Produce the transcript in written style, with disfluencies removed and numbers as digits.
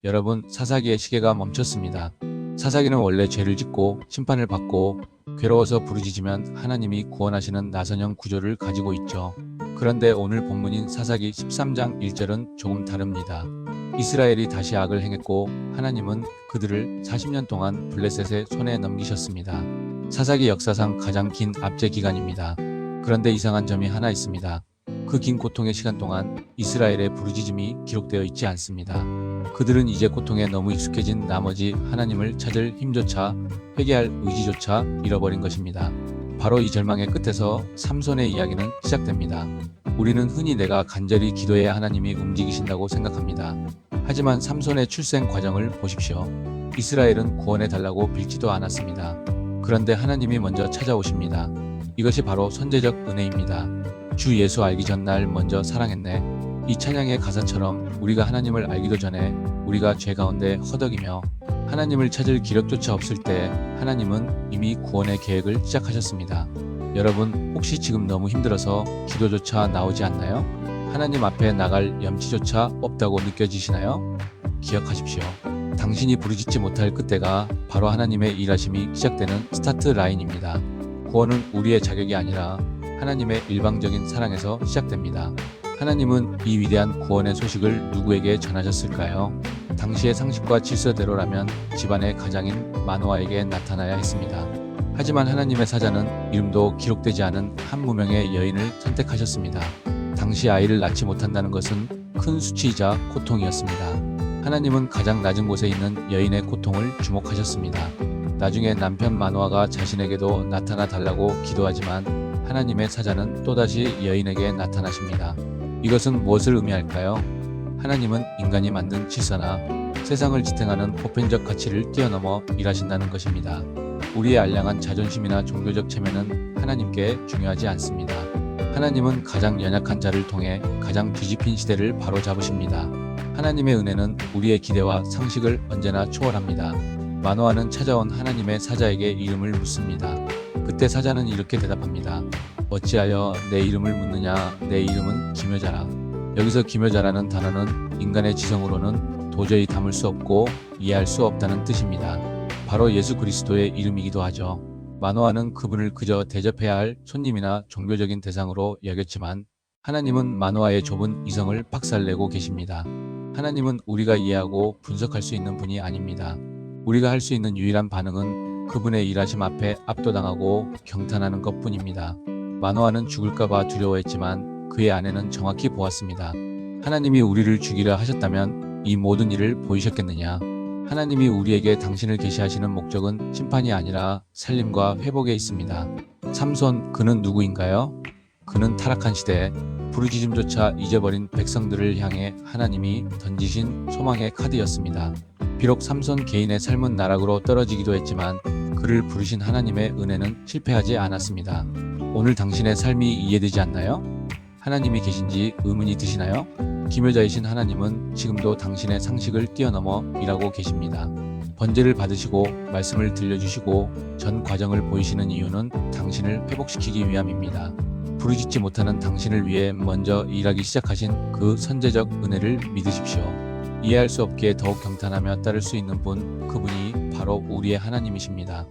여러분, 사사기의 시계가 멈췄습니다. 사사기는 원래 죄를 짓고 심판을 받고 괴로워서 부르짖으면 하나님이 구원하시는 나선형 구조를 가지고 있죠. 그런데 오늘 본문인 사사기 13장 1절은 조금 다릅니다. 이스라엘이 다시 악을 행했고 하나님은 그들을 40년 동안 블레셋의 손에 넘기셨습니다. 사사기 역사상 가장 긴 압제 기간입니다. 그런데 이상한 점이 하나 있습니다. 그 긴 고통의 시간 동안 이스라엘의 부르짖음이 기록되어 있지 않습니다. 그들은 이제 고통에 너무 익숙해진 나머지 하나님을 찾을 힘조차, 회개할 의지조차 잃어버린 것입니다. 바로 이 절망의 끝에서 삼손의 이야기는 시작됩니다. 우리는 흔히 내가 간절히 기도해야 하나님이 움직이신다고 생각합니다. 하지만 삼손의 출생 과정을 보십시오. 이스라엘은 구원해 달라고 빌지도 않았습니다. 그런데 하나님이 먼저 찾아오십니다. 이것이 바로 선제적 은혜입니다. 주 예수 알기 전날 먼저 사랑했네. 이 찬양의 가사처럼 우리가 하나님을 알기도 전에 우리가 죄 가운데 허덕이며 하나님을 찾을 기력조차 없을 때 하나님은 이미 구원의 계획을 시작하셨습니다. 여러분, 혹시 지금 너무 힘들어서 기도조차 나오지 않나요? 하나님 앞에 나갈 염치조차 없다고 느껴지시나요? 기억하십시오. 당신이 부르짖지 못할 그때가 바로 하나님의 일하심이 시작되는 스타트 라인입니다. 구원은 우리의 자격이 아니라 하나님의 일방적인 사랑에서 시작됩니다. 하나님은 이 위대한 구원의 소식을 누구에게 전하셨을까요? 당시의 상식과 질서대로라면 집안의 가장인 마노아에게 나타나야 했습니다. 하지만 하나님의 사자는 이름도 기록되지 않은 한 무명의 여인을 선택하셨습니다. 당시 아이를 낳지 못한다는 것은 큰 수치이자 고통이었습니다. 하나님은 가장 낮은 곳에 있는 여인의 고통을 주목하셨습니다. 나중에 남편 마노아가 자신에게도 나타나 달라고 기도하지만 하나님의 사자는 또다시 여인에게 나타나십니다. 이것은 무엇을 의미할까요? 하나님은 인간이 만든 질서나 세상을 지탱하는 보편적 가치를 뛰어넘어 일하신다는 것입니다. 우리의 알량한 자존심이나 종교적 체면은 하나님께 중요하지 않습니다. 하나님은 가장 연약한 자를 통해 가장 뒤집힌 시대를 바로잡으십니다. 하나님의 은혜는 우리의 기대와 상식을 언제나 초월합니다. 마노아는 찾아온 하나님의 사자에게 이름을 묻습니다. 그때 사자는 이렇게 대답합니다. 어찌하여 내 이름을 묻느냐? 내 이름은 기묘자라. 여기서 기묘자라는 단어는 인간의 지성으로는 도저히 담을 수 없고 이해할 수 없다는 뜻입니다. 바로 예수 그리스도의 이름이기도 하죠. 마노아는 그분을 그저 대접해야 할 손님이나 종교적인 대상으로 여겼지만 하나님은 마노아의 좁은 이성을 박살내고 계십니다. 하나님은 우리가 이해하고 분석할 수 있는 분이 아닙니다. 우리가 할 수 있는 유일한 반응은 그분의 일하심 앞에 압도당하고 경탄하는 것뿐입니다. 마노아는 죽을까봐 두려워했지만 그의 아내는 정확히 보았습니다. 하나님이 우리를 죽이려 하셨다면 이 모든 일을 보이셨겠느냐? 하나님이 우리에게 당신을 계시하시는 목적은 심판이 아니라 살림과 회복에 있습니다. 삼손, 그는 누구인가요? 그는 타락한 시대, 부르짖음조차 잊어버린 백성들을 향해 하나님이 던지신 소망의 카드였습니다. 비록 삼손 개인의 삶은 나락으로 떨어지기도 했지만 그를 부르신 하나님의 은혜는 실패하지 않았습니다. 오늘 당신의 삶이 이해되지 않나요? 하나님이 계신지 의문이 드시나요? 기묘자이신 하나님은 지금도 당신의 상식을 뛰어넘어 일하고 계십니다. 번제를 받으시고 말씀을 들려주시고 전 과정을 보이시는 이유는 당신을 회복시키기 위함입니다. 부르짖지 못하는 당신을 위해 먼저 일하기 시작하신 그 선제적 은혜를 믿으십시오. 이해할 수 없기에 더욱 경탄하며 따를 수 있는 분, 그분이 바로 우리의 하나님이십니다.